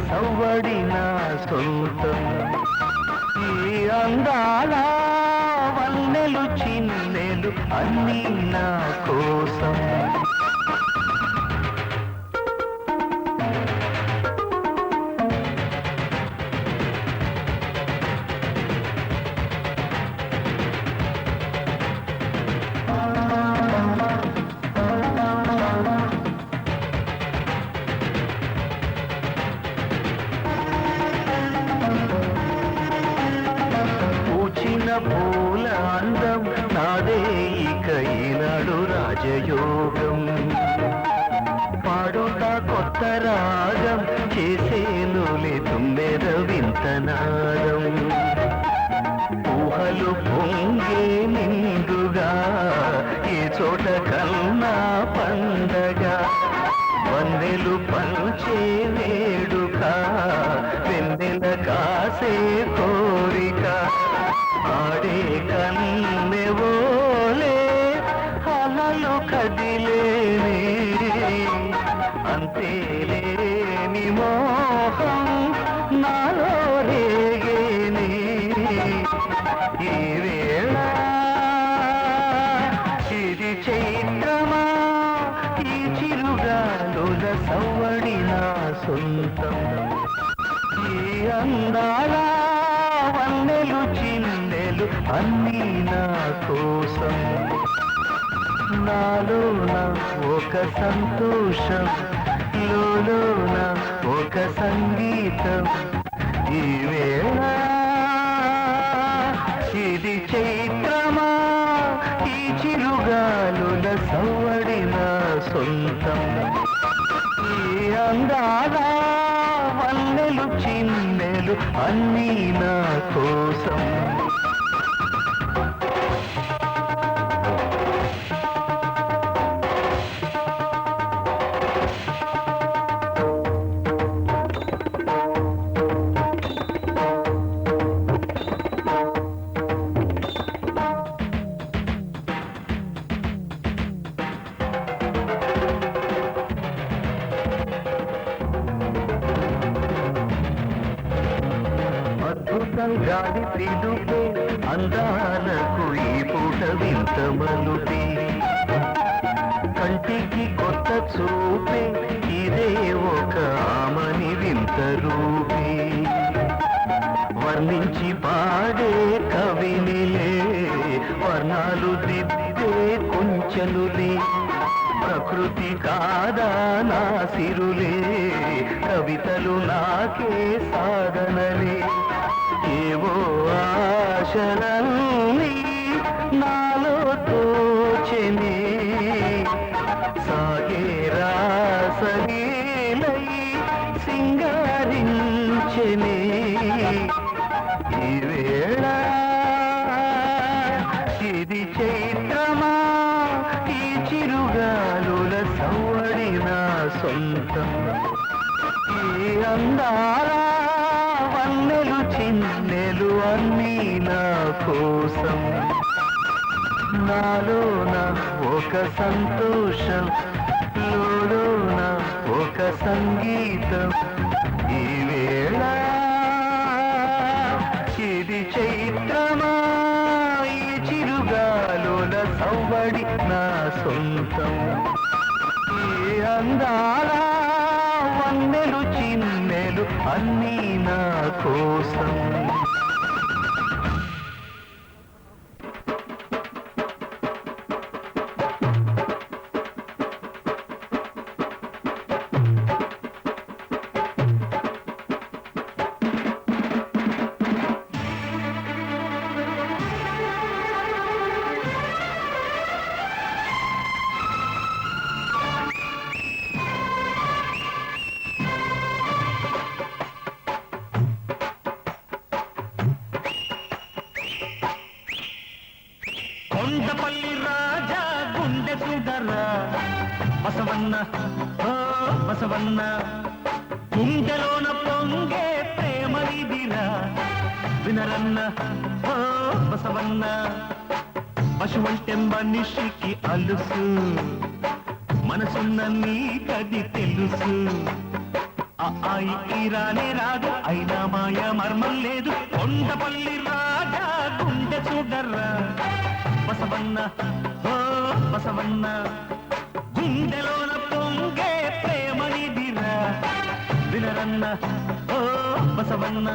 సవ్వడి నా సొంతం. ఈ అందాల వన్నెలు చిన్నెలు అన్నీ నా కోసం. పూల అందం నాదే ఇక ఈనాడు రాజయోగం. పాడుతా కొత్త రాగం చేసేనులే తుమ్మెద వింతనాదం. ఊహలు పొంగే నిండుగా ఏ చోట కన్నా పండగ. వన్నెలు పంచే వేడుక వెన్నెల కాసే కోరిక. ఆడే కన్నెవోలే అలలు కదిలేని అంతేలేని మోహం నాలో రేగేని. ఈ వేళ ఇది చైత్రమా ఈ చిరుగాలుల సవ్వడి నా సొంతం. ఈ అందాల వన్నెలు చిన్నెలు అన్నీ నా కోసం. నాలోన ఒక సంతోషం లోలోన ఒక సంగీతం. ఈ వేళ ఇది చైత్రమా ఈ చిరుగాలుల సవ్వడి నా సొంతం. ఈ అందాల వన్నెలు చిన్నెలు అన్నీ నా కోసం. గాలి పిలుపే అందాలకు ఈ పూట వింత మలుపే. కంటికి కొత్త చూపే ఇదే ఒక ఆమని వింత రూపే. వర్ణించి పాడే కవినిలే వర్ణాలు దిద్దే కుంచెలులే. ప్రకృతి కాదా నా సిరులే కవితలు నాకే సాధనలే. ఏవో ఆశలన్నీ నాలో తోచెనే సాగే రాసలీలై సింగారించెనే. ఈ వేళ ఇది చైత్రమా ఈ చిరుగాలుల సవ్వడి నా సొంతం. ఈ అందాల వన్నెలు చిన్నెలు అన్నీ నా కోసం. నాలోన ఒక సంతోషం లోలోన ఒక సంగీతం. ఈ వేళ ఇది చైత్రమా ఈ చిరుగాలుల సవ్వడి నా సొంతం. ఈ అందాల వన్నెలు చిన్నెలు అన్నీ నా కోసం. కొండపల్లి రాజా గుండె సుడరా బసవన్న ఓ బసవన్న. గుండెలోన పొంగే ప్రేమ నిధిరా వినరన్న ఓ బసవన్న. పశువంటే మనిషికి అలుసు మనసున్న నీకది తెలుసు. రానే రాదు అయినా మాయ మర్మం లేదు కొండపల్లి రాజా గుండె చూడర్రా బసవన్న ఓ బసవన్న గుండెలోన పొంగే ప్రేమ నిధిరా వినరన్న ఓ బసవన్న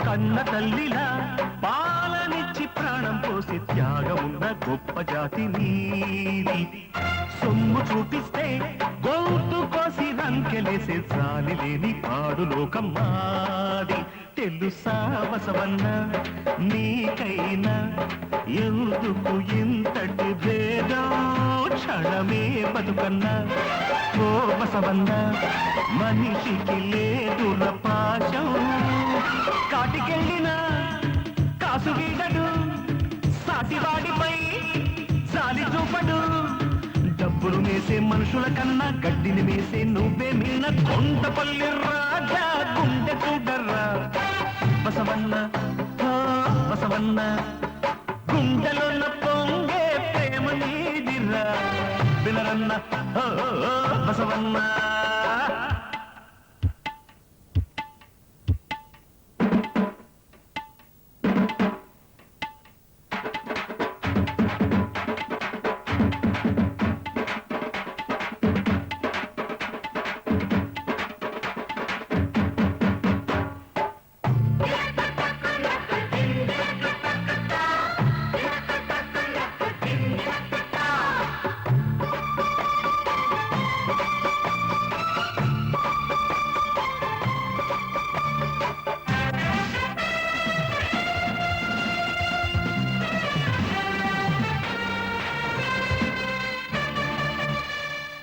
కన్న తల్లిలా పాలనిచ్చి ప్రాణం పోసి త్యాగమున్న గొప్ప జాతి నీది సొమ్ము చూపిస్తే గొంతు కోసి రంకెలేసే చాలి లేని పాడు లోకం మాది తెలుసా బసవన్న నీకైనా ఎందుకు ఇంతటి భేదం క్షణమే బతుకన్నా ఓ బసవన్న మనిషికి లేదుల పాశం కాటికెళ్ళిన కాసు వీడడు సాటివాడిపై జాలి చూపడు డబ్బులు మేసే మనుషుల కన్నా గడ్డిని మేసే నువ్వే మీన కొండపల్లి రాజా గుండె చూడర్రా బసవన్న బసవన్న గుండెలో పొంగే ప్రేమ నీదిరా వినరన్న బసవన్న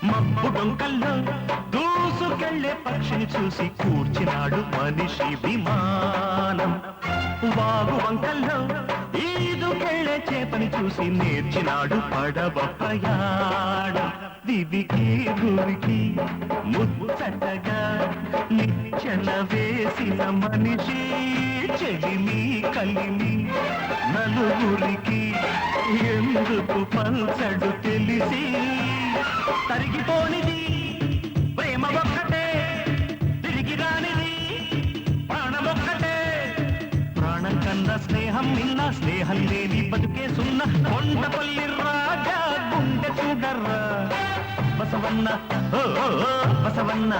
మబ్బు డొంకల్లో దూసుకెళ్లే పక్షిని చూసి కూర్చినాడు మనిషి విమానం వాగు వంకల్లో ఈదుకెళ్లే చేపని చూసి నేర్చినాడు పడవ ప్రయాణం దివికి భూమికి ముచ్చటగా నిచ్చెన వేసిన మనిషి చెలిమి కలిమి నలుగురికి ఎందుకు పంచడు తెలిసి తరిగిపోనిది ప్రేమ ఒక్కటే తిరిగి రానిది ప్రాణమొక్కటే ప్రాణం కన్నా స్నేహం నిన్న స్నేహం లేని బతుకే సున్న కొండపల్లి రాజా గుండె చూడర్రా బసవన్న బసవన్న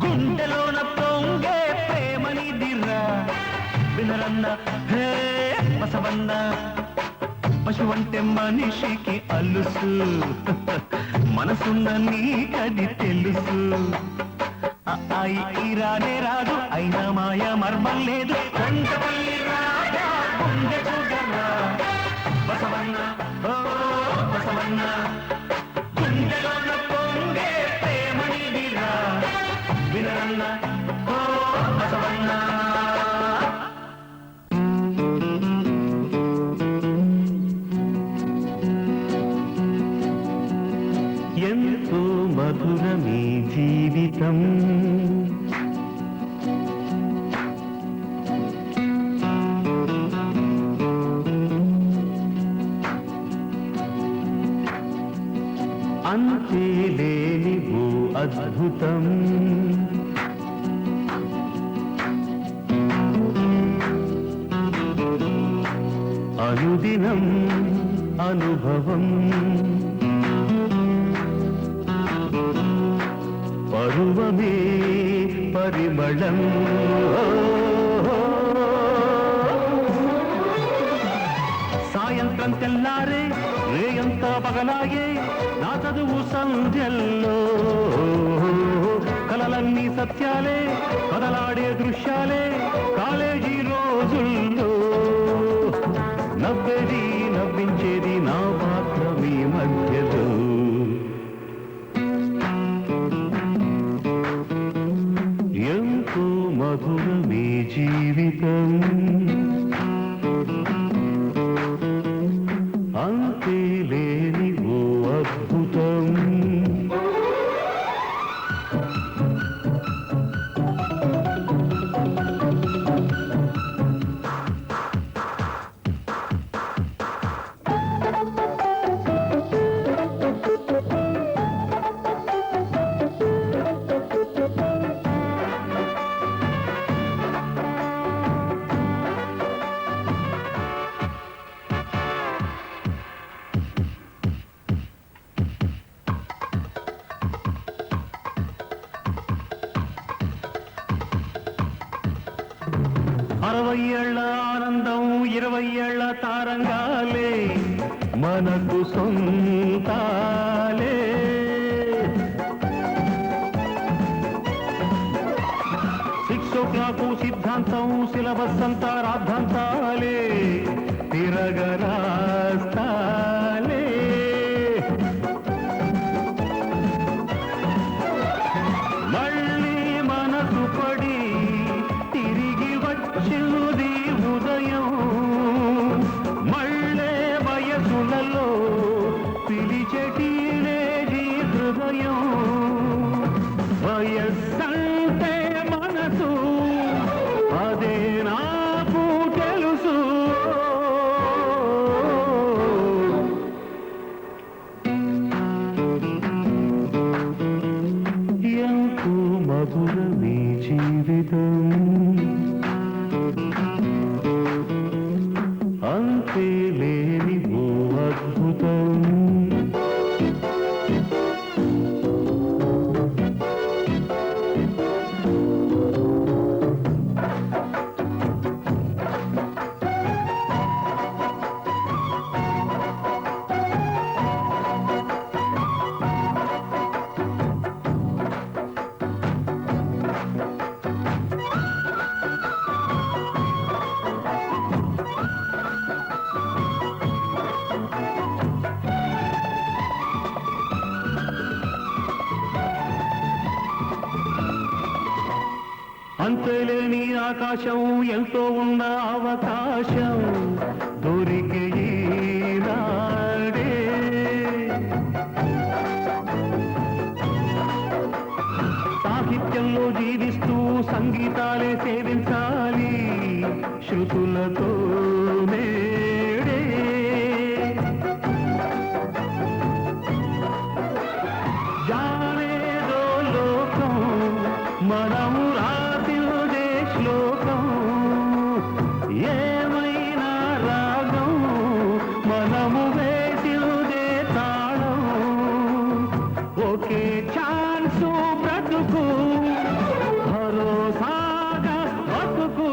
గుండెలోన పొంగే ప్రేమ నిధిరా వినరన్న హే బసవన్న పశువంటే మనిషికి అలుసు మనసున్న నీకది తెలుసు రానే రాదు అయినా మాయ మర్మం లేదు కొండపల్లి రాజా గుండె చూడర్రా బసవన్న ఓ బసవన్న గుండెలోన పొంగే ప్రేమ నిధిరా వినరన్న ఓ బసవన్న ఎంతో మధురమీ జీవితం అంతే లేని ఓ అద్భుతం అనుదినం అనుభవం పరువమే పరిమళం సాయంత్రం తెల్లారే రేయంతా పగలాగే నా చదువు సంధ్యల్లో కలలన్నీ సత్యాలే కదలాడే దృశ్యాలే కాలేజీ రోజు 60 ఏళ్ల ఆనందం 20 ఏళ్ల తారంగాలే మనకు సొంతాలే. 6 o'clock సిద్ధాంతం సిలబస్ అంతా రాద్ధాంతాలే తిరగరాస్తాలే. మళ్ళీ మనసు పడి తిరిగి వచ్చింది ఉదయం. మళ్ళే వయసులలో పిలిచెటిలే హృదయం. వయస్సంటే మనసు అదే నాకు తెలుసు. ఎంతో మధురమే జీవితం, అంతే లేని ఓ అద్భుతం. అంతలేని ఆకాశం ఎంతో ఉన్న అవకాశం దొరికే ఈనాడే. సాహిత్యంలో జీవిస్తూ సంగీతాలే సేవించాలి శృతులతో నేడే. జానేదో లోకం మనము రాసిదే శ్లోకం. ఏమైనా రాగం మనము వేసిదే తాళం. ఒకే ఛాన్సు బ్రతుకు భరోసాగా బతుకు.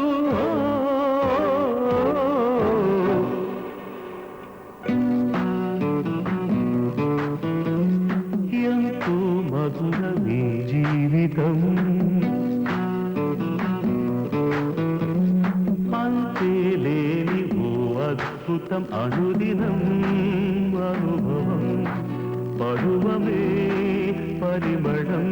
ఎంతో మధురమే జీవితం, అంతే లేని ఓ అద్భుతం. అనుదినం అనుభవం పరువమే పరిమళం.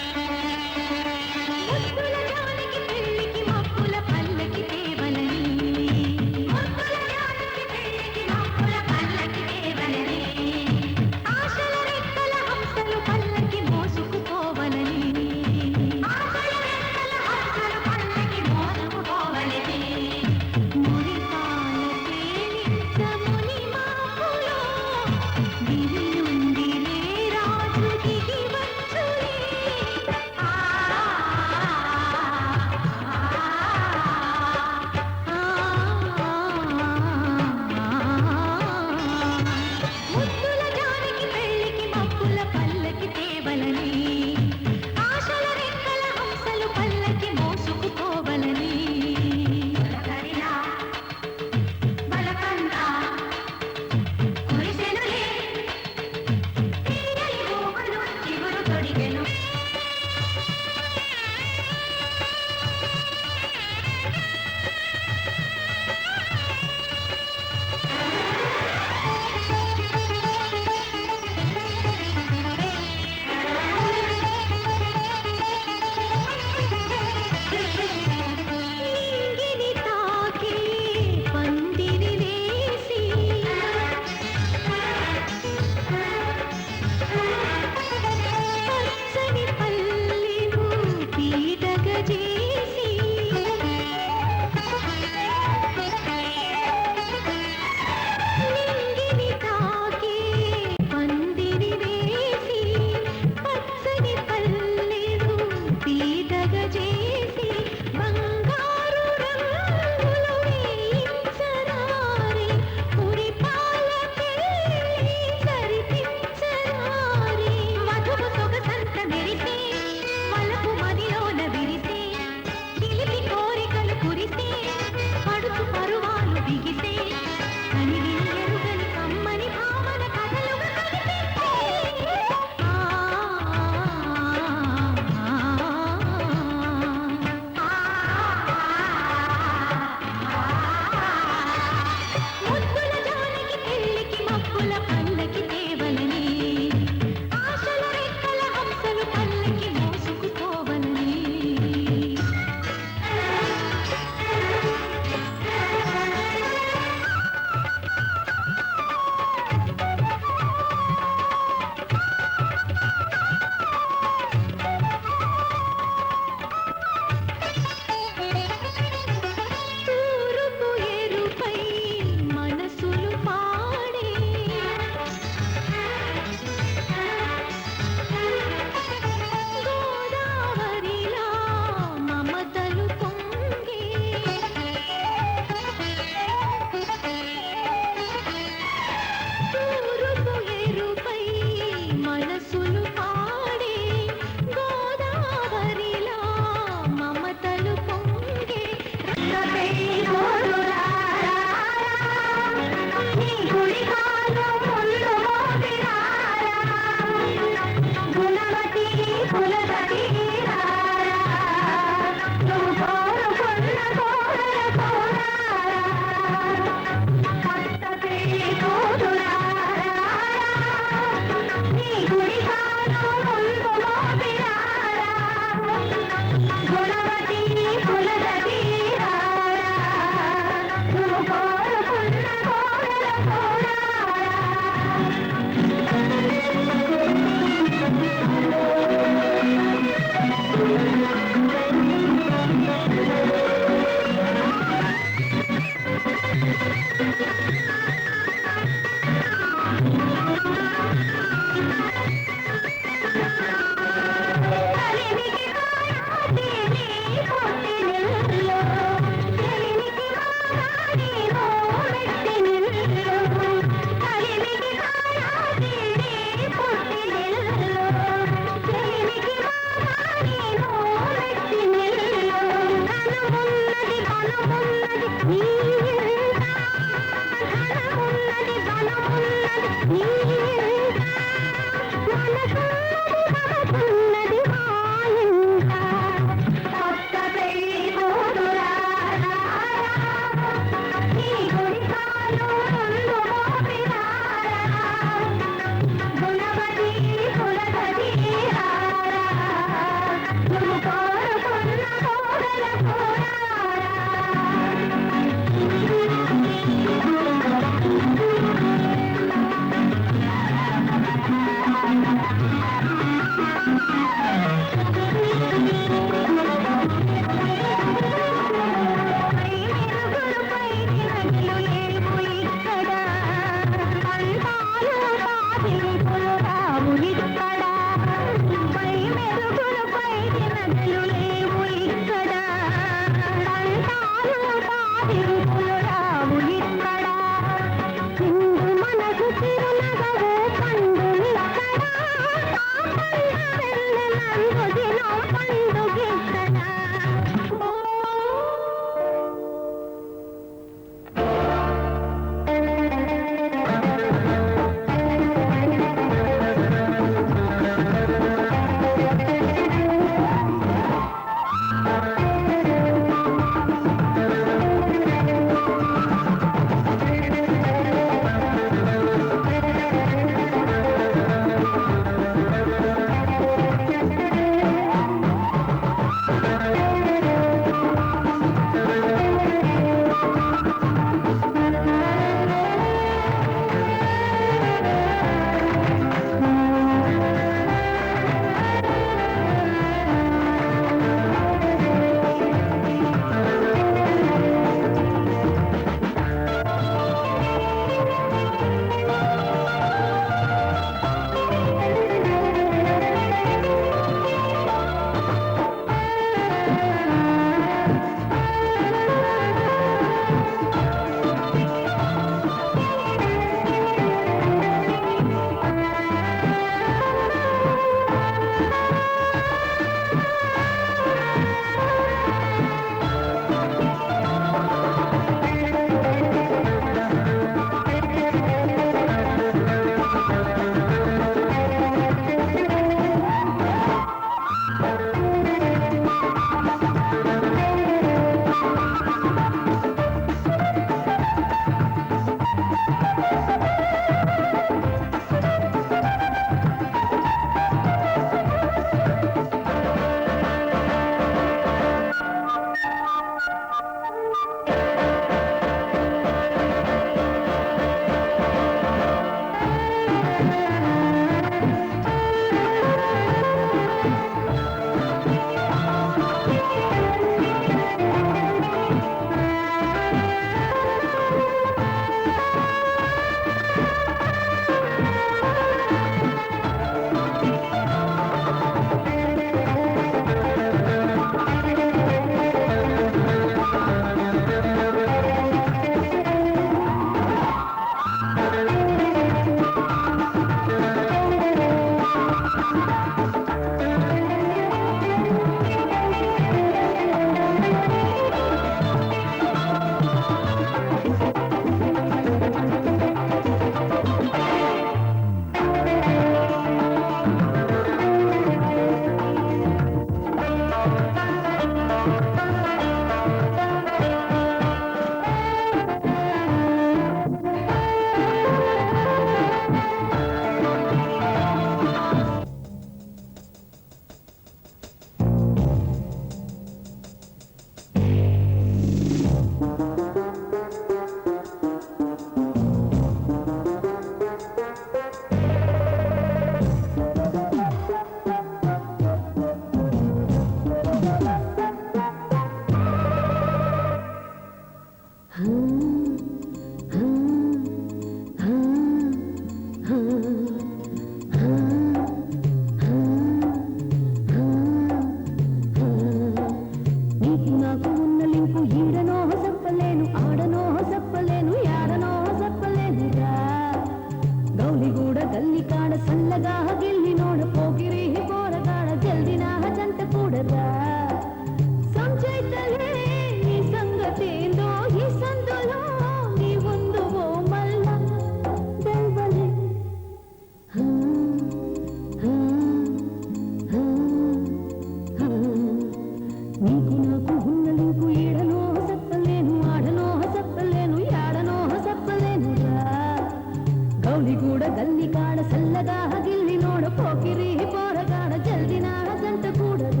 ಜೌಳಿಗೂಡ ಗಲ್ಲಿ ಕಾಡ ಸಲ್ಲಗ ಗಿಲ್ಲಿ ನೋಡ ಪೋಕಿರಿ ಪೋರಗಾಡ ಜಲ್ದಿ ನಾಡ ಜಂಟ ಕೂಡದ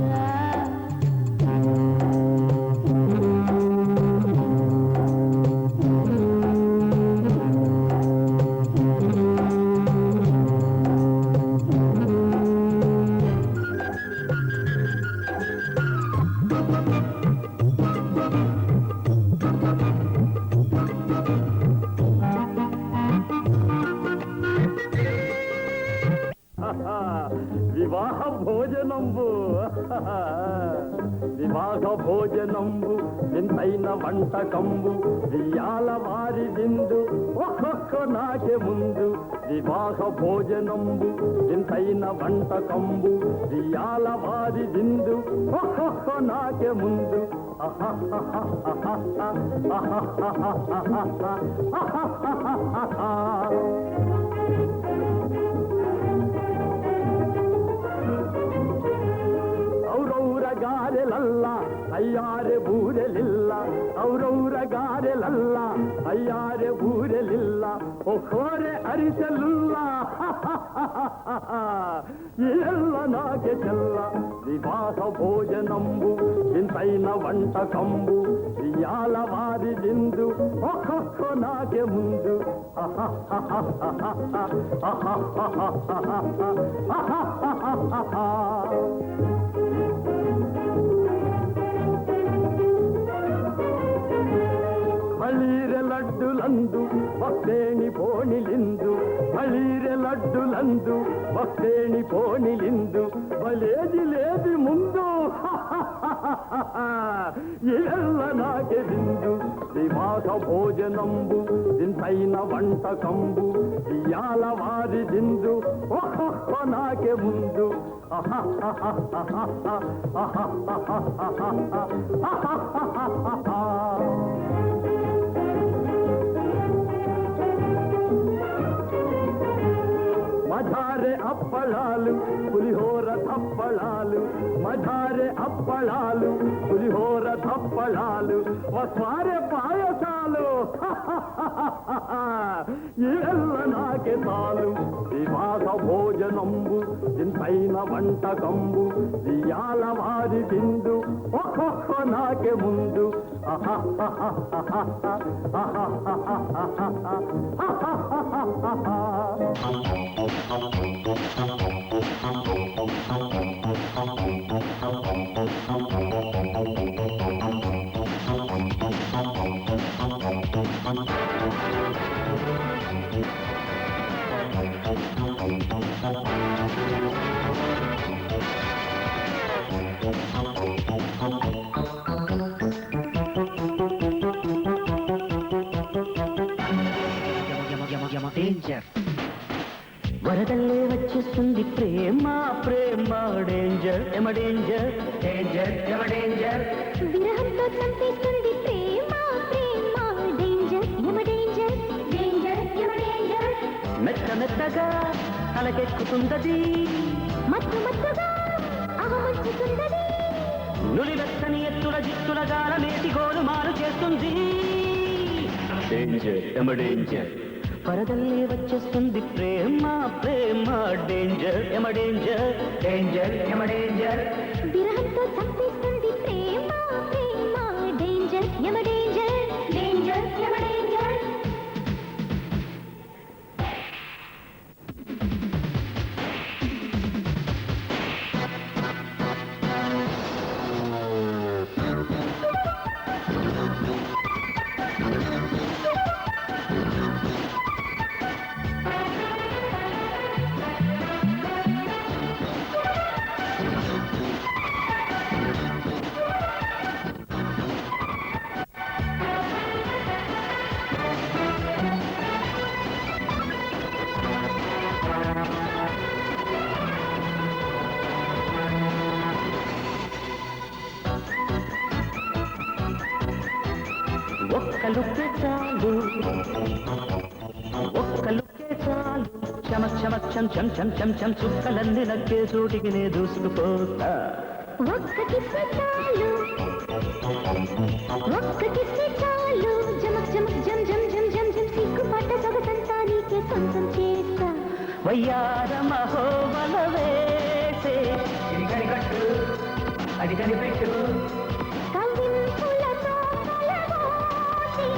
వివాహ భోజనంబు వివాహ భోజనంబు వింతైన వంటకంబు వియాల వారి విందు ఒక్కొక్క నాకే ముందు వివాహ భోజనంబు వింతైన వంటకంబు వియాల వారి విందు ఒక్కొక్క నాకే ముందు ಗಾರೆಲಲ್ಲ ಅಯ್ಯಾರೆ ಬೂರೆಲಿಲ್ಲ ಅವರವರ ಗಾರೆಲಲ್ಲ ಅಯ್ಯಾರೆ ಬೂರೆಲಿಲ್ಲ ಒಕ್ಕೋರೆ ಅರಿಸಲಿಲ್ಲ ಎಲ್ಲ ನಾಗೆ ಚೆಲ್ಲ ವಿವಾಹ ಭೋಜನಂಬು ವಿಂತೈನ వంటకంబు ఇయాల వారి విందు ఒక్కొక్క నాకే ముందు బళీరె లడ్డులందు భక్తేణి పోణిలిందు బళీరె లడ్డులందు భక్తేణి పోణిలిందు బలేది లేది ముందు ಎಲ್ಲ ನಾಗೆ విందు వివాహ భోజనంబు వింతైన వంటకంబు ఇయాల వారి విందు ఒక్కొక్క నాకే ముందు మధారే అప్పళాలు పులిహోర తప్పళాలు మధారే అప్పళాలు పులిహోర తప్పళాలు వస్వారే పాయసాలు ಎಲ್ಲ నాకే చాలు వివాహ భోజనంబు వింతైన వంటకంబు ఇయాల వారి విందు ఒక్కొక్క నాకే ముందు వరదల్లే వచ్చేస్తుంది ప్రేమ ప్రేమ డేంజర్ ఎమ డేంజర్ డేంజర్ ఎమ డేంజర్ విరహంతో చంపేస్తుంది ప్రేమ ప్రేమ డేంజర్ ఎమ డేంజర్ డేంజర్ ఎమ డేంజర్ మెత్త మెత్తగా తలకెక్కుతుందది మత్తు మత్తుగా అహమంచుతుందది నులివెత్తని ఎత్తుల జిత్తుల గాల నేటి గోలు మారు చేస్తుంది డేంజర్ ఎమ డేంజర్ వరదల్లే వచ్చేస్తుంది ప్రేమ ప్రేమ డేంజర్ ఎమ డేంజర్ డేంజర్ ఎమ డేంజర్ విరహంతో చంపేస్తుంది ప్రేమ ప్రేమ డేంజర్ ఎమ డేంజర్ డేంజర్ ఎమ డేంజర్ ఒక్కలుకే చాలు ఒక్కలుకే చాలు చమ చమ చం చం చం చం చం చుక్కలన్నీ నక్కే చోటికి నే దూసుకుపోతా ఒక్క కిస్సు చాలు ఒక్క కిస్సు చాలు జమక్ జమక్ జం జం జం జం జం సిగ్గుపడ్డ సొగసంతా నీకే సొంతం చేస్తా వయ్యార మహోబల వేసే ఇది కనికట్టు అది కనిపెట్టు కవింపులతో కలబోసి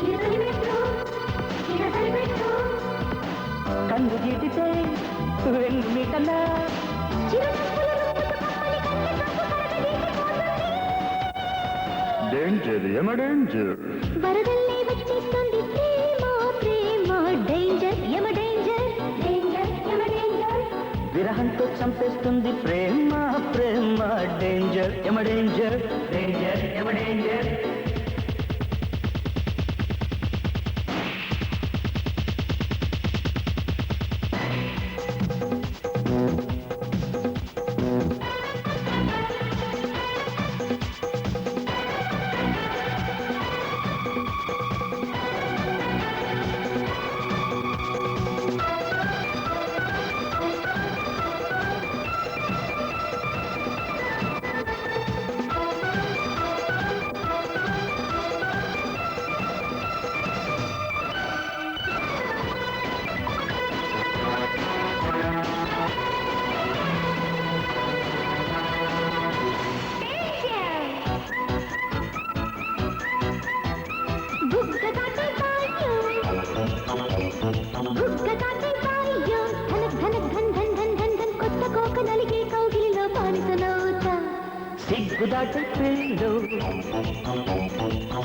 ఇది కనిపెట్టు ఇది కనిపెట్టు కన్ను గీటితే వెన్ను మీకన్నా డేంజర్ యమ డేంజర్ వరదల్లే వచ్చేస్తుంది ప్రేమ ప్రేమ డేంజర్ యమ డేంజర్ డేంజర్ యమ డేంజర్ విరహంతో చంపేస్తుంది ప్రేమ ప్రేమ డేంజర్ యమ డేంజర్ డేంజర్ యమ డేంజర్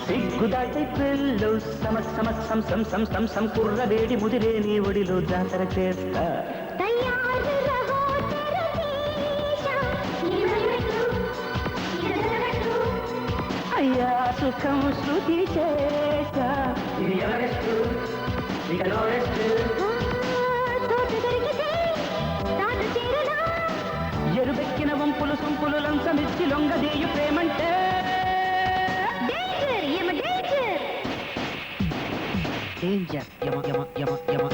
సిగ్గుదాటే పిల్లు సమ సమ సం సం సం సం సం కుర్రవేడి ముదిరే నీ ఒడిలో జాతర చేస్తా అయ్యా సుఖం శృతి చేస్తా ఇది ఎవరెస్టు ఇక లోరెస్టు ఎరుబెక్కిన వంపులు సొంపులు లంచమిచ్చి లొంగదీయు ప్రేమంటే డేంజర్ యమ యమ యమ యమ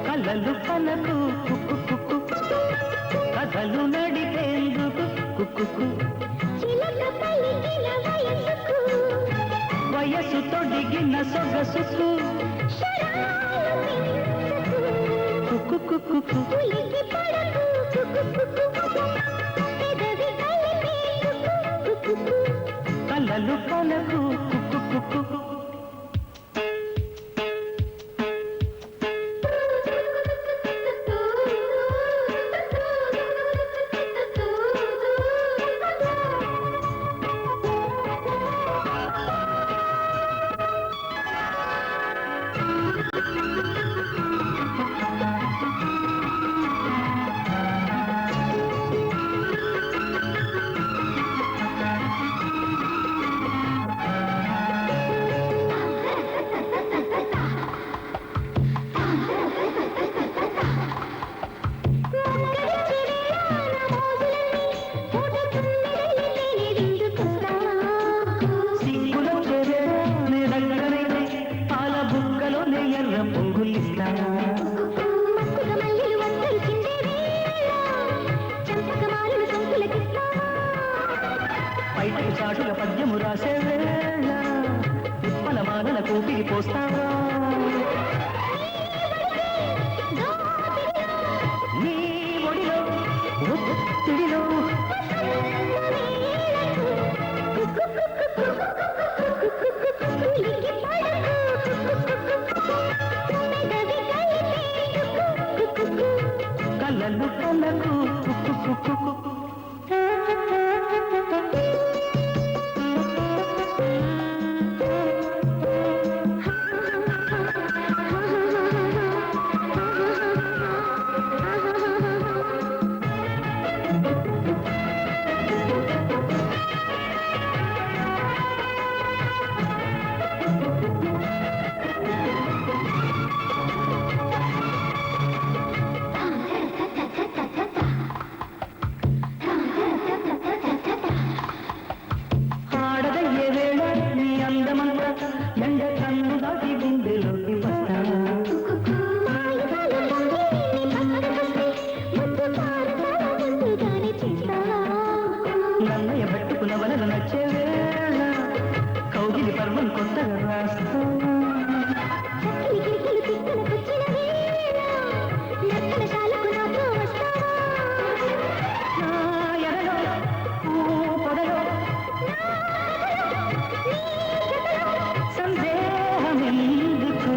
కలలు కలకు కథలు నడిపేందుకు కుక్కు వయసు తొడిగిన సొగసుకు కలలు కలకు బయటకు చాటుల పద్యము రాసే వేళ ఉప్పల మాలల కూపిరి పోస్తావా నీ ఒడిలో ఒత్తిడిలో కళ్ళలు కళ్ళకు భయపెట్టుకున్న వలన నచ్చే వేళ కౌగిలి పర్వం కొత్తగా రాస్తా సందేహం ఎందుకు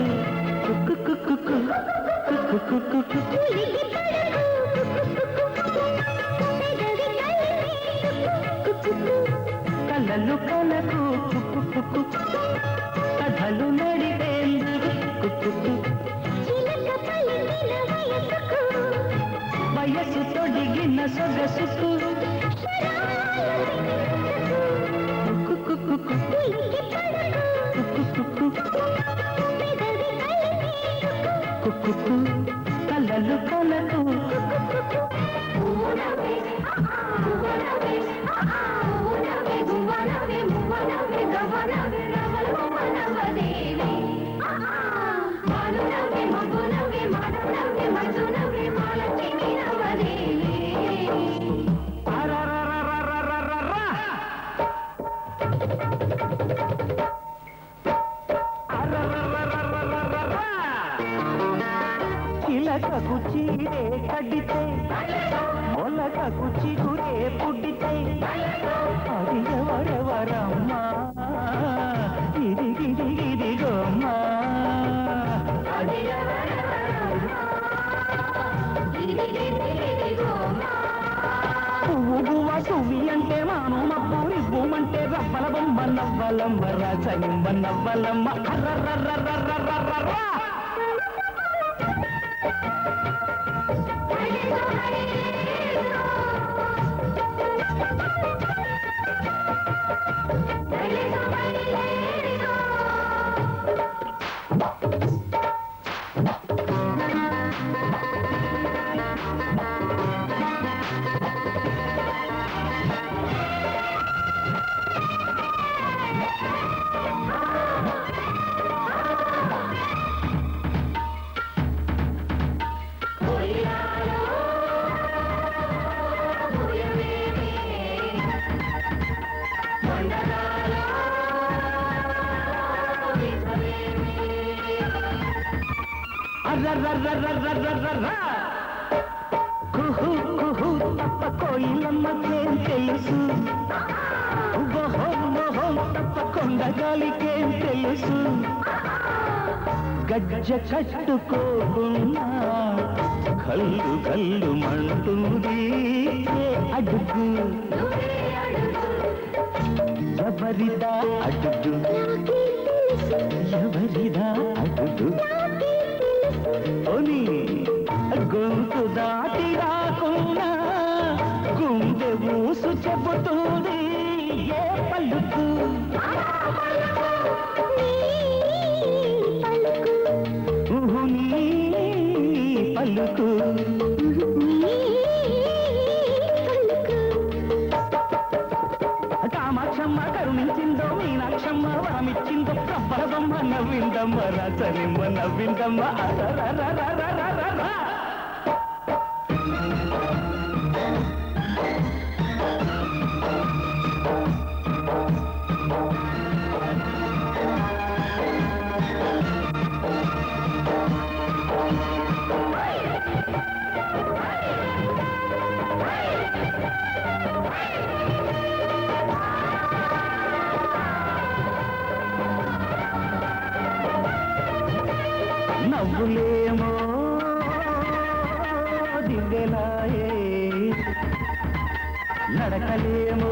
కలలు కలకు కథలు నడిపేందుకు వయసు తొడిగిన సొగసుకు కలలు కలకు చిలకకు చీరే కడితే మొలకకు చిగురే పుడితే అది ఎవరెవరమ్మా ఇదిగిదిగిదిగోమ్మా పువ్వు గువ్వ సువి అంటే మాను మబ్బు ఇవ్వమంటే రవ్వల బొమ్మ నవ్వలమ్మ రాజనిమ్మ నవ్వలమ్మ అర్రర్రర్రర్రర్రర్ర కుహు కుహు తప్ప కోయిలమ్మకేం తెలుసు మొహో మొహో తప్ప కొండగాలికేం తెలుసు గజ్జ కట్టుకోకున్నా కల్లు కల్లు మంటుంది అడుగు ఎవరిదా అడుగు ఎవరిదా అడుగు ఓని గొంతు దాటి రాకున్నా గుండె ఊసు చెబుతుంది ఏ పలుకు నీ పలుకు కామాక్షమ్మ కరుణించిందో మీనాక్షమ్మ వరమిచ్చిందో రబ్బల బొమ్మ నవ్విందమ్మ రచనిమ్మ నవ్విందమ్మ నవ్వులేమో దివ్యలాయే నడకలేమో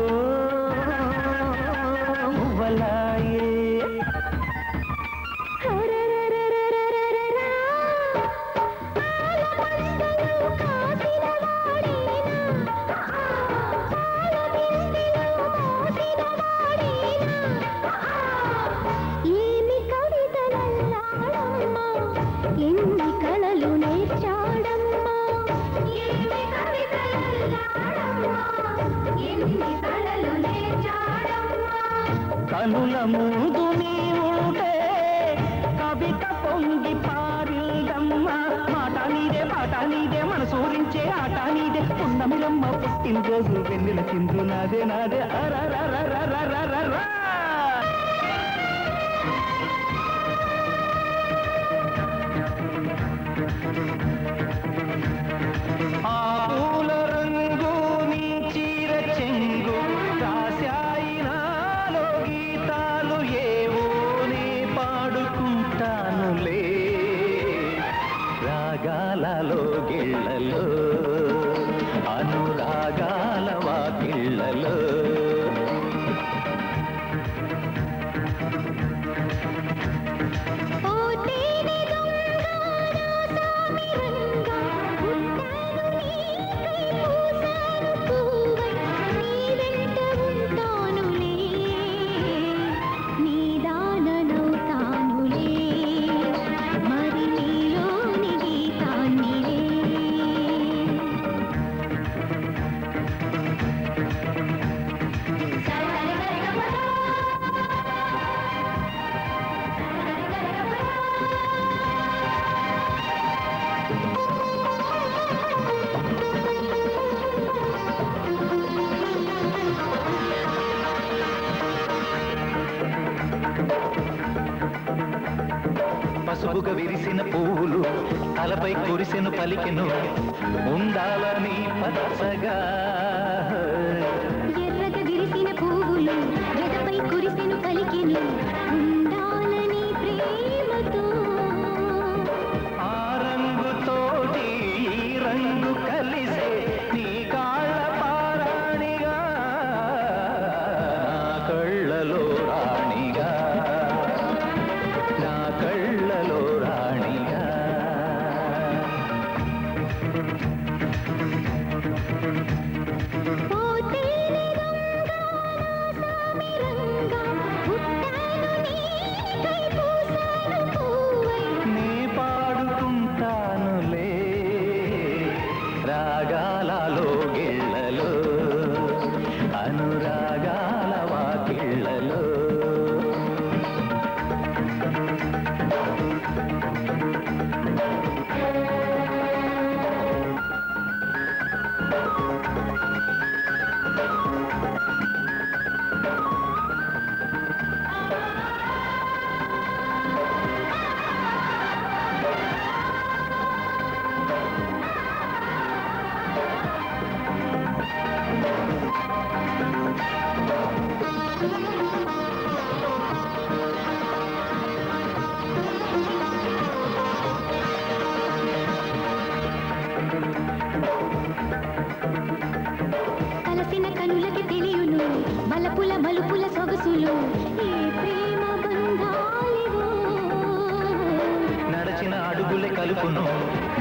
మువ్వలాయే ఎన్ని కళలు నేర్చాడమ్మా కనుల ముందు నీ ఉంటే కవిత పొంగి పారిందమ్మా మాట నీదే మనసూరించే ఆట నీదే నమిరమ్మ పుట్టినరోజు వెన్నెల చిందు నాదే నాదే అరరరరరరరరరా. ఆ పూల రంగు నీ చీర చెంగు రాశాయి నాలో గీతాలు ఏవో నే పాడుకుంటానులే రాగాలలో గిళ్ళలో అనురాగాల వాకిళ్ళలో. ఓ తేనె దొంగ నా సామి రంగ పుట్టాను నీకై పూసాను పువ్వై నీ వెంట ఉంటానులే నీ దాననవుతానులే మరి నీలోని గీతాన్నిలే. పసుపుగా విరిసిన పువ్వులు తలపై కురిసెను పలికెను ఉండాలని పచ్చగా. ఎర్రగా విరిసిన పువ్వులు గదపై కురిసెను పలికెను ఉండాలని ప్రేమతో. ఆ రంగుతోటి ఈ రంగు కలిసే నీ కాళ్ళ పారాణిగా నా కళ్ళలో రాణిగా నా కళ్ళలో రాణిగా. ఓ తేనె దొంగ నా సామి రంగ పుట్టాను నీకై పూసాను పువ్వై నే పాడుకుంటానులే రాగాలలో గిళ్ళలో అనురాగాల వాకిళ్ళలో. కలసిన కనులకి తెలియును మలపుల మలుపుల సొగసులు ఈ ప్రేమ బంధాలివో. నడచిన అడుగులే కలుపును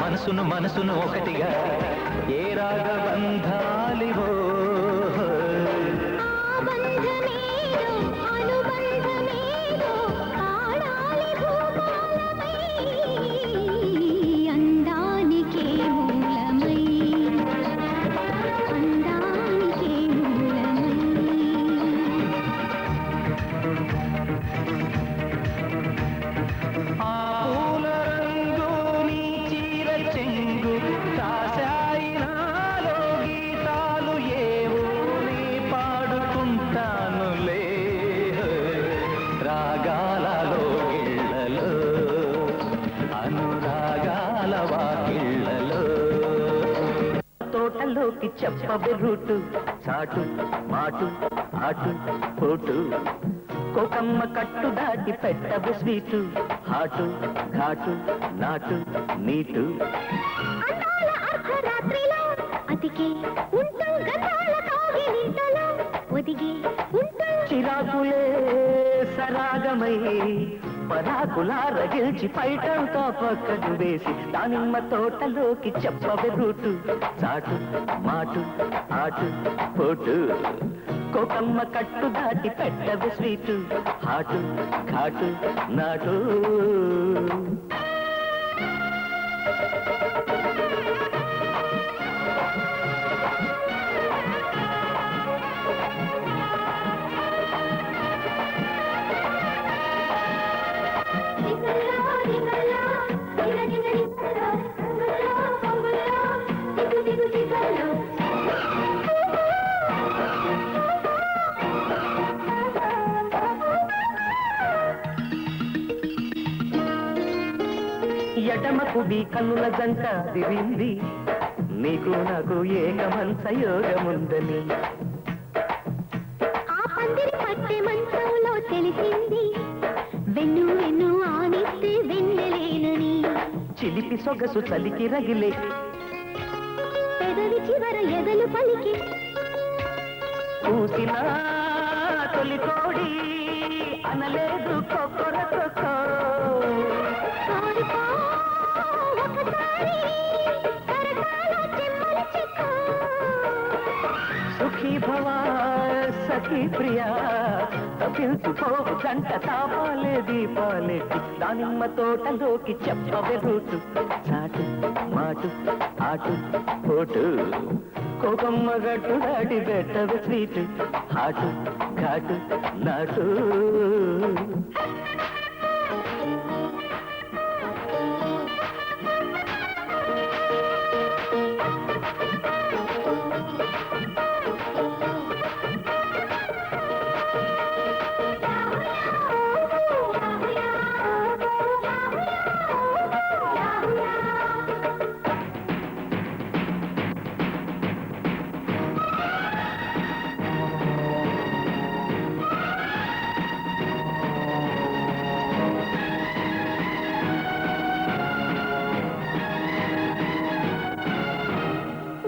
మనసును మనసును ఒకటిగా ఏ రాగబంధాలివో. ఆ బంధమేదో అనుబంధమేదో ఆడాలి భూపాలమై అందానికే మూలమై అందానికే మూలమై. ఆ పూల రంగు నీ చీర చెంగు రాశాయి నాలో గీతాలు ఏవో నీ పాడుకుంటానులే రాగాలలో గిళ్ళలో అనురాగాల వాకిళ్ళలో. తోటలోకి చెప్పవే రూటు చాటు మాటు ఆటు పోటు కోకమ్మ కట్టు దాటి పెట్టవే స్వీటు హాటు ఘాటు నాటు నీటు. అందాల అర్ధరాత్రిలో అతికే ఉంటూ గతాల కాగిలింతలో ఒదిగే ఉంటూ చిరాకులే సరాగమై పరాకులా రగిల్చి పైటంతా పక్కకు వేసి దానిమ్మ తోటలోకి చెప్పవే రూటు చాటు మాటు ఆటు పోటు కోకమ్మ కట్టు దాటి పెట్టవే స్వీటు హాటు ఘాటు నాటు. దిగల్లో దిగల్లో దిగ దిగ దిగల్లో దిగు దిగు దిగల్లో ఎడమ కుడి కన్నుల జంట దిరింది నీకు నాకు ఏకమంచ యోగముందని ఆ పందిరి పట్టె మంచంలో తెలిసింది వెన్ను వెన్ను ఆనిస్తే వెన్నెలేనని చిలిపి సొగసు చలికి రగిలే పెదవి చివర ఎదలు పలికి పూసిన తొలి కోడి అనలేదు కొక్కరకొక్కో కోరుకో ఒకసారి సరసాల చెమ్మల చిక్కో సుఖీ భవ సఖీ ప్రియా తప్పించుకో గంట తాపాలే దీపాలెట్టి దానిమ్మ తోటలోకి చెప్పవే రూటు చాటు మాటు ఆటు పోటు కోకమ్మ గట్టు దాటి పెట్టవే స్వీటు హాటు ఘాటు నాటు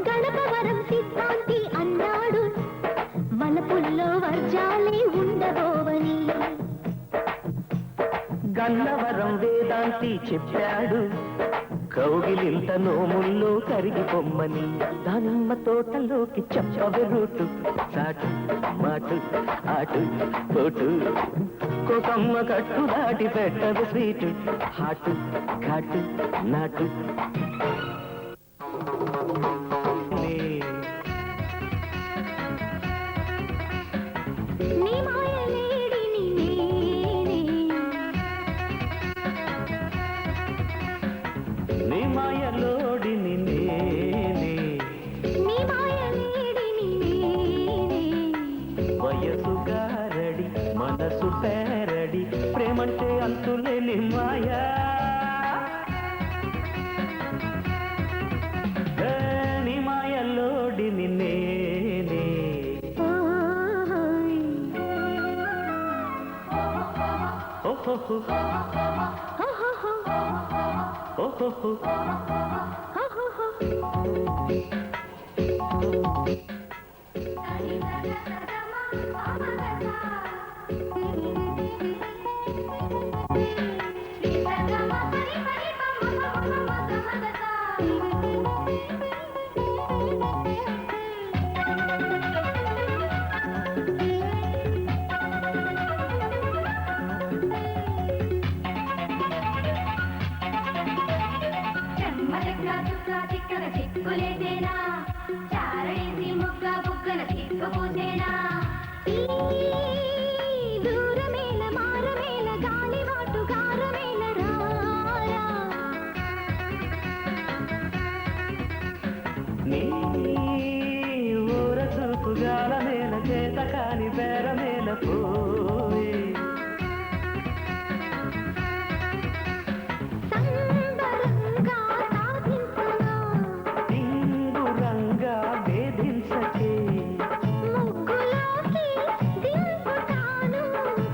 గణపవరం సిద్ధాంతి అన్నాడు మలపుల్లో వర్జాలే ఉండబోవని గన్నవరం వేదాంతి చెప్పాడు కౌగిలింత నోముల్లో కరిగిపోమ్మని దానిమ్మ తోటలోకి చెప్పవే రూటు చాటు మాటు ఆటు పోటు కోకమ్మ కట్టు దాటి పెట్టవే స్వీటు హాటు ఘాటు నాటు నీ మాయలేడిని నేనే నీ మాయలోడిని నేనే నీ మాయలేడిని నేనే వయసు గారడి మనసు పేరడి ప్రేమంటే అంతులేని మాయా ఏ, నీ మాయలోడిని నేనే ఓయ్ ఓహో హోహోహో ఓహో హోహోహో చిక్కులేదేనా చారేసి ముగ్గ బుగ్గన చిక్కుపోతేనా ఈ దూరమేల మారమేల గాలివాటు గారమేల రారా నీ ఊర చూపు గాల మేల చేత కాని బేర మేల పోయి సంబరంగా సాధించనా రంగా వేధించకే ముగ్గులోకి దింపుతాను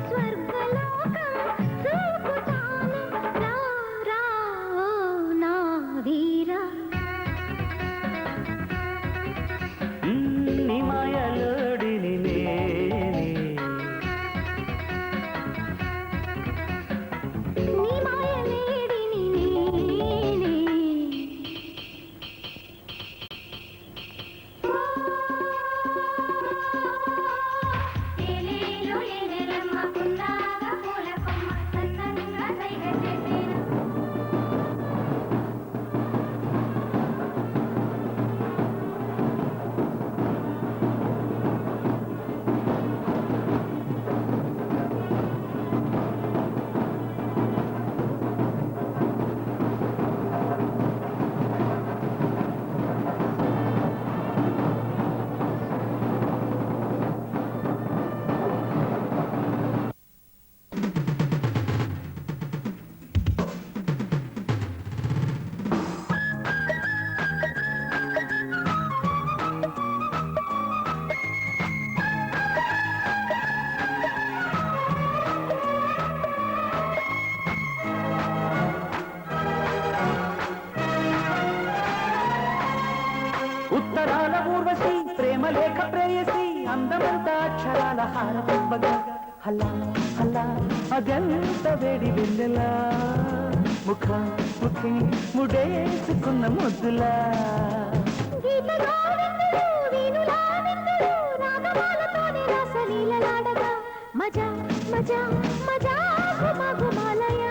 స్వర్గలోకం చూపుతాను రా రా ఓ నా వీరా నీ మాయలోడిని నేనే తిప్పగా హలా హలా అదెంత వేడి వెన్నెలా ముఖ ముఖి ముడేసుకున్న ముద్దులా గీత గోవిందుడు వీణులా విందుడు రాగమాలతోనే రాసలీలలాడగా మజా మజా మజా గుమగుమాలయ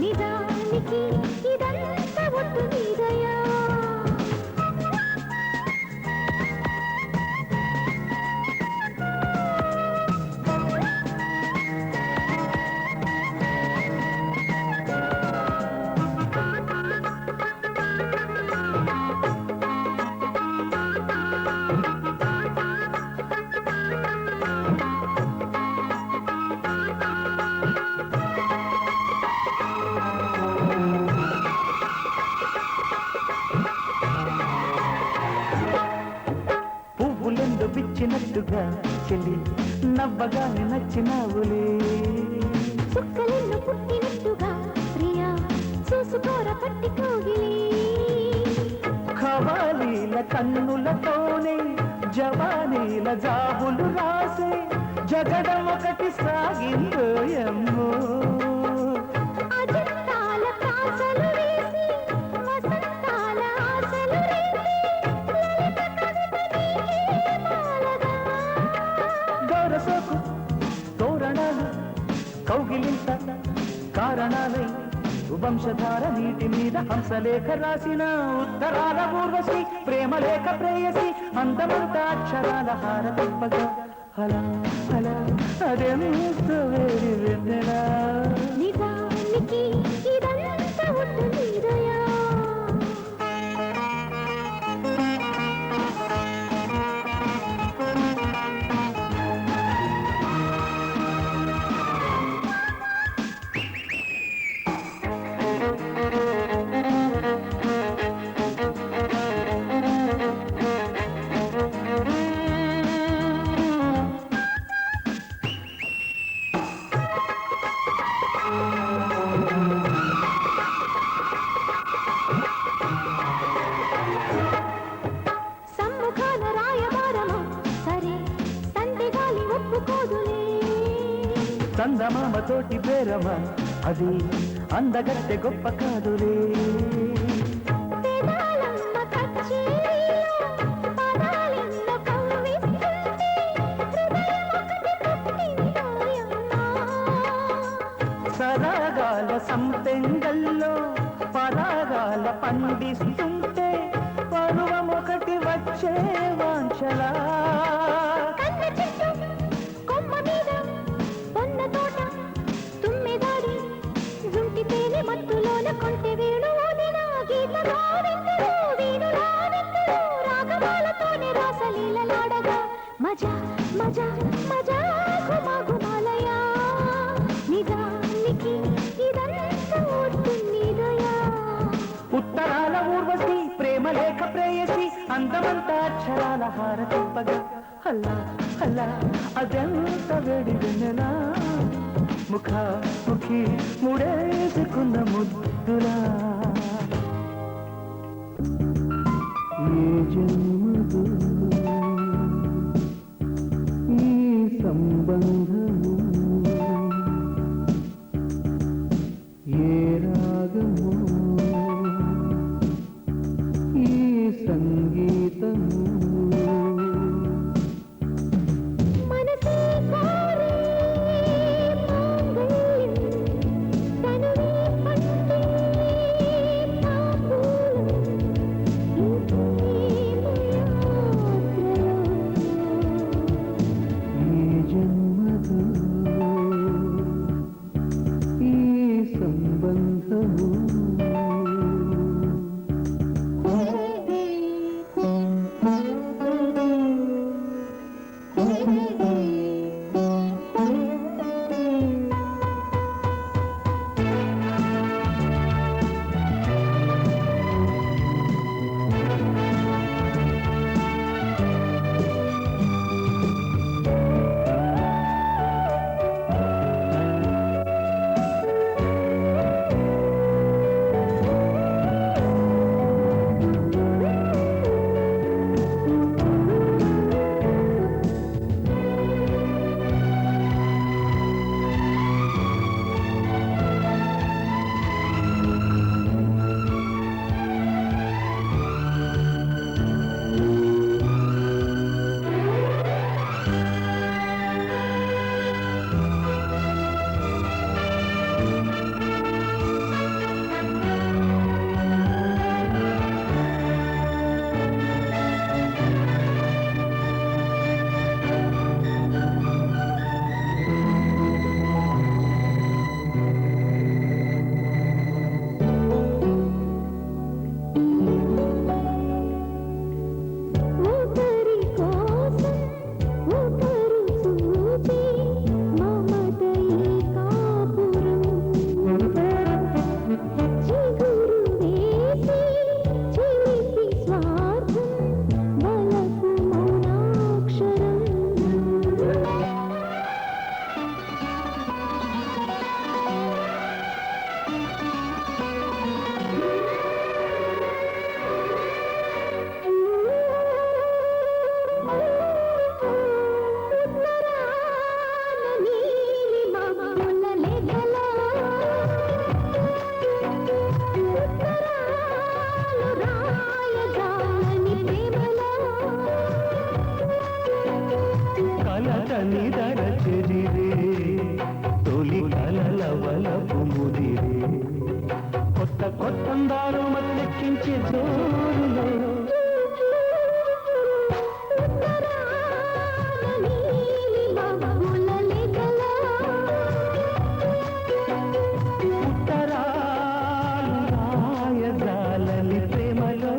నిజానికి ఇదంతా ఒట్టు నీదయా పువ్వులెందు పిచ్చినట్టుగా చెల్లి నవ్వగానే నచ్చినావులే చుక్కలెన్ను పుట్టినట్టుగా ప్రియా చూసుకోర పట్టి కోగిలి ఖవాలీల కన్నులతోనే జవానీల జాబులు రాసే జగడం ఒకటి సాగిందోయమ్మో అజంతాల కాసలు వేసి వసంతాల ఆశలు రేపి లలిత కవిత నీకే మాలగా గౌరసోకు తోరణాలు కౌగిలింత కారణాలై వంశధార నీటి మీద హంసలేఖ రాసిన ఉత్తరాల ఊర్వశి ప్రేమలేఖ ప్రేయసి అందమంత అక్షరాల హారతిప్పగా హలా హలా అదెంత వేడి వెన్నెలా నిజానికి ఇదంతా ఒట్టు నీదయా సమ్ముఖాన రాయబారమా సరే సందెగాలి ఒప్పుకోదులే చందమామ తోటి పేరమా అది అందగత్తె గొప్ప కాదులే వేదాలమ్మ కచ్చేరీలో పదాలెన్నో కవ్విస్తుంటే హృదయం ఒకటి పుట్టిందోయమ్మా సరాగాల సంపెంగల్లో పరాగాల పండిస్తుంటే పరువమొకటి వచ్చే వాంఛలా కన్న చెట్టు కొమ్మ మీద పొన్న తోట తుమ్మెదాడి జుంటి తేనె మత్తులోన కొంటె వేణు ఓదిన గీత గోవిందుడు వీణులా విందుడు రాగమాలతోనే రాసలీలలాడగా మజా మజా మజా గుమగుమాలయ నిజానికి ఇదంతా ఒట్టు నీదయా ఉత్తరాల ఊర్వశి ప్రేమలేఖ ప్రేయసి అందమంతా అక్షరాల హారతిప్పగా హల్లా హల్లా అదెంత వేడి వెన్నెలా ముఖ ముఖి ముడేసుకున్న ముద్దులా ఏ జన్మదు ఈ సంబంధము ఏ రాగము ఈ సంగీతము మనసే కోరే మాంగళ్యం తనువే పట్టే తాంబూలం ఇంకేమీ అందాలు మత్తెక్కించే జోరులో ఉత్తరాలు రాయజాలని ప్రేమలో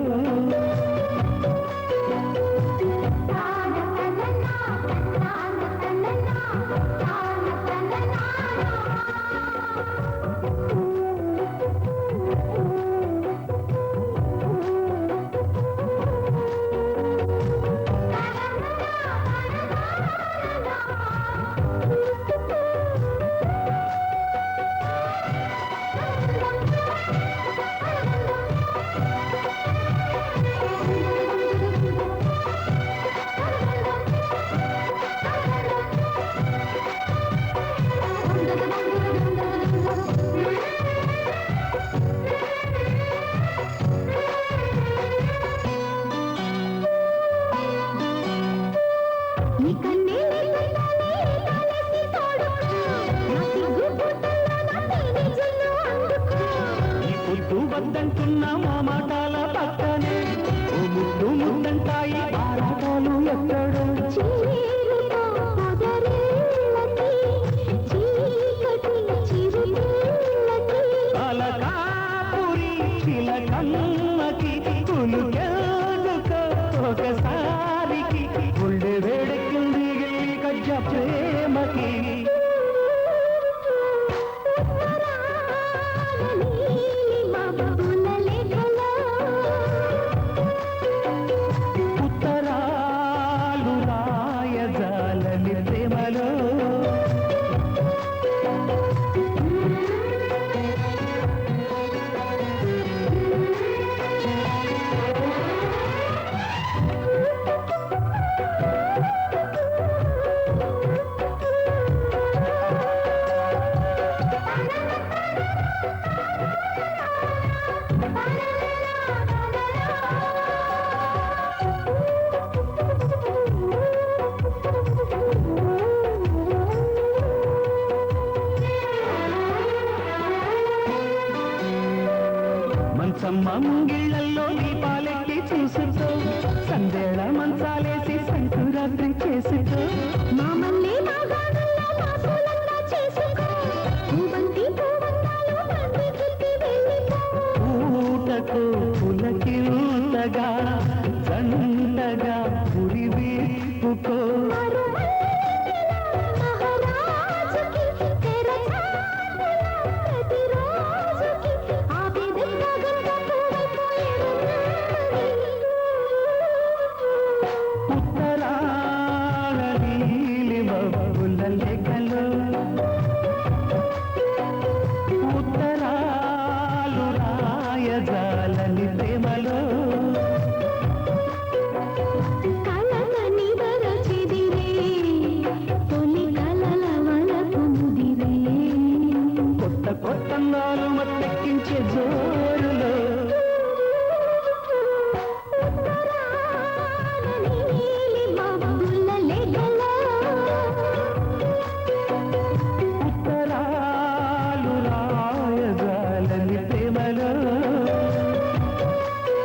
వద్దంటున్న మా మాటల పక్కనే ఓ ముద్దు ముద్దంటాయి ఆరాటాలు ఎక్కడో అలకాపురి చిలకమ్మకి కులుకెందుకో ఒకసారికి గుండె వేడెక్కింది గిల్లి కజ్జ ప్రేమకి ఉత్తరాలు రాయజాలని ప్రేమలో మంచమ్మ ముంగిళ్ళల్లో దీపాలెక్కి చూసుకో సందేళ మంచాలేసి సంకురాత్రి చేసుకో మామల్ని మాగాణంలో మాసూలంగా చేసుకో పూబంతి పూవంతాలు బంతి చుట్టి వెళ్ళిపో ఊటకు పులకింతగా జంటగా పురి వీపుకో మహారాజుకి తెరచాటులా ప్రతిరోజుకి ఆ విధంగా గంట ఉత్తరాల నీలి మబ్బుల లేఖలో ఉత్తరాలు రాయజాలని ప్రేమలో కళలని దరచిదిరే తొలి కలల వలపు ముదిరే కొత్త కొత్త నాలు మత్తెక్కించే జో